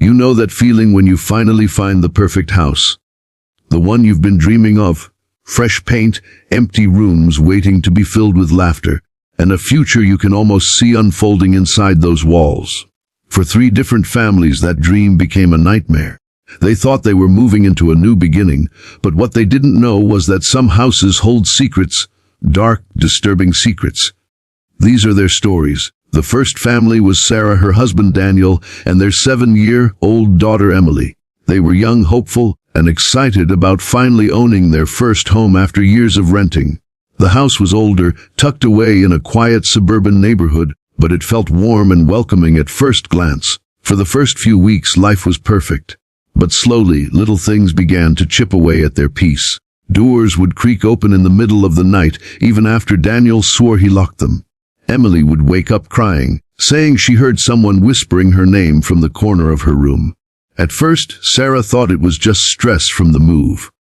You know that feeling when you finally find the perfect house. The one you've been dreaming of. Fresh paint, empty rooms waiting to be filled with laughter, and a future you can almost see unfolding inside those walls. For 3 different families, that dream became a nightmare. They thought they were moving into a new beginning, but what they didn't know was that some houses hold secrets, dark, disturbing secrets. These are their stories. The first family was Sarah, her husband Daniel, and their 7-year-old daughter Emily. They were young, hopeful, and excited about finally owning their first home after years of renting. The house was older, tucked away in a quiet suburban neighborhood, but it felt warm and welcoming at first glance. For the first few weeks, life was perfect. But slowly, little things began to chip away at their peace. Doors would creak open in the middle of the night, even after Daniel swore he locked them. Emily would wake up crying, saying she heard someone whispering her name from the corner of her room. At first, Sarah thought it was just stress from the move.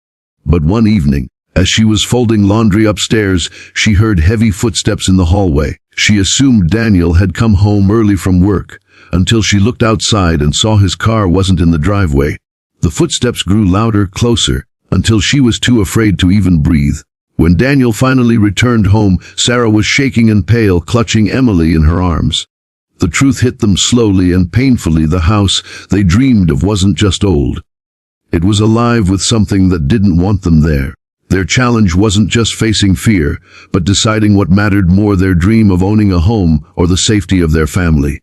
But one evening, as she was folding laundry upstairs, she heard heavy footsteps in the hallway. She assumed Daniel had come home early from work, until she looked outside and saw his car wasn't in the driveway. The footsteps grew louder, closer, until she was too afraid to even breathe. When Daniel finally returned home, Sarah was shaking and pale, clutching Emily in her arms. The truth hit them slowly and painfully. The house they dreamed of wasn't just old. It was alive with something that didn't want them there. Their challenge wasn't just facing fear, but deciding what mattered more, their dream of owning a home or the safety of their family.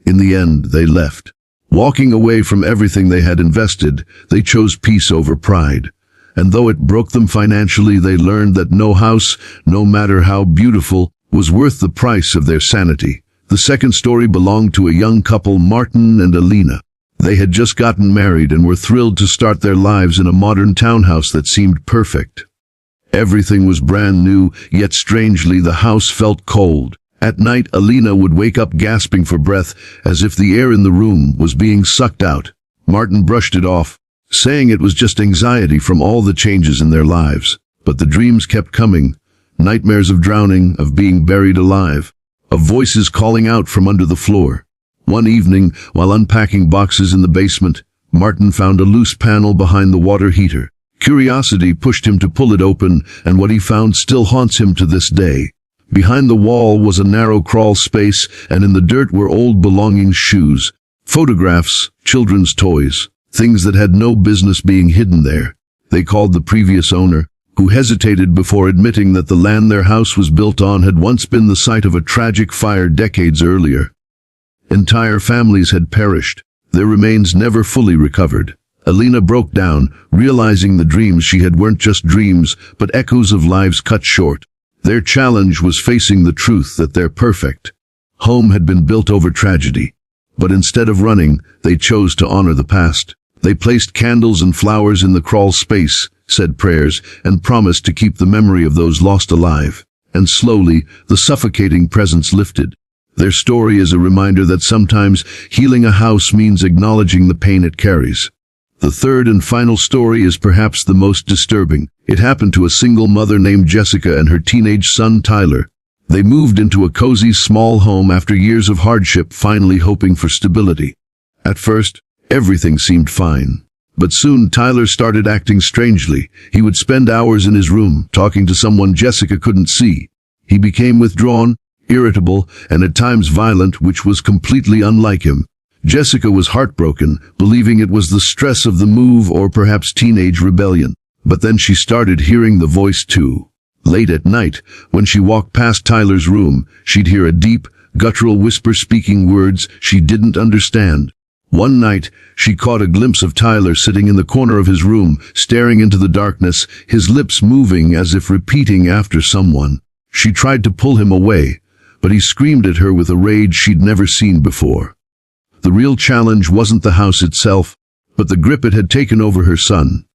In the end, they left. Walking away from everything they had invested, they chose peace over pride. And though it broke them financially, they learned that no house, no matter how beautiful, was worth the price of their sanity. The second story belonged to a young couple, Martin and Alina. They had just gotten married and were thrilled to start their lives in a modern townhouse that seemed perfect. Everything was brand new, yet strangely the house felt cold. At night, Alina would wake up gasping for breath, as if the air in the room was being sucked out. Martin brushed it off, saying it was just anxiety from all the changes in their lives. But the dreams kept coming. Nightmares of drowning, of being buried alive, of voices calling out from under the floor. One evening, while unpacking boxes in the basement, Martin found a loose panel behind the water heater. Curiosity pushed him to pull it open, and what he found still haunts him to this day. Behind the wall was a narrow crawl space, and in the dirt were old belongings, shoes, photographs, children's toys, things that had no business being hidden there. They called the previous owner, who hesitated before admitting that the land their house was built on had once been the site of a tragic fire decades earlier. Entire families had perished, their remains never fully recovered. Alina broke down, realizing the dreams she had weren't just dreams, but echoes of lives cut short. Their challenge was facing the truth that their perfect home had been built over tragedy. But instead of running, they chose to honor the past. They placed candles and flowers in the crawl space, said prayers, and promised to keep the memory of those lost alive. And slowly, the suffocating presence lifted. Their story is a reminder that sometimes healing a house means acknowledging the pain it carries. The third and final story is perhaps the most disturbing. It happened to a single mother named Jessica and her teenage son Tyler. They moved into a cozy small home after years of hardship, finally hoping for stability. At first, everything seemed fine. But soon Tyler started acting strangely. He would spend hours in his room, talking to someone Jessica couldn't see. He became withdrawn, irritable, and at times violent, which was completely unlike him. Jessica was heartbroken, believing it was the stress of the move or perhaps teenage rebellion. But then she started hearing the voice too. Late at night, when she walked past Tyler's room, she'd hear a deep, guttural whisper speaking words she didn't understand. One night, she caught a glimpse of Tyler sitting in the corner of his room, staring into the darkness, his lips moving as if repeating after someone. She tried to pull him away, but he screamed at her with a rage she'd never seen before. The real challenge wasn't the house itself, but the grip it had taken over her son.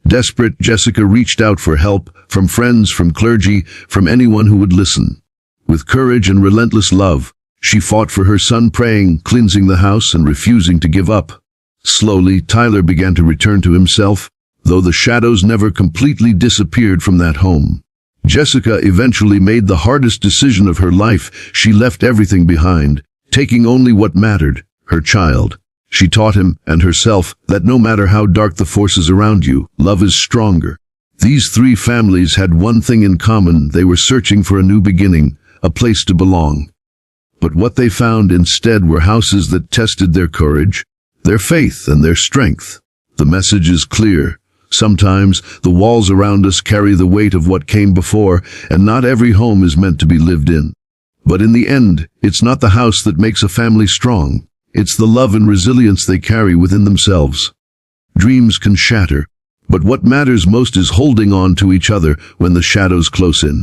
Desperate, Jessica reached out for help, from friends, from clergy, from anyone who would listen. With courage and relentless love, she fought for her son, praying, cleansing the house, and refusing to give up. Slowly, Tyler began to return to himself, though the shadows never completely disappeared from that home. Jessica eventually made the hardest decision of her life. She left everything behind, taking only what mattered, her child. She taught him, and herself, that no matter how dark the forces around you, love is stronger. These three families had one thing in common: they were searching for a new beginning, a place to belong. But what they found instead were houses that tested their courage, their faith, and their strength. The message is clear. Sometimes the walls around us carry the weight of what came before, and not every home is meant to be lived in. But in the end, it's not the house that makes a family strong. It's the love and resilience they carry within themselves. Dreams can shatter, but what matters most is holding on to each other when the shadows close in.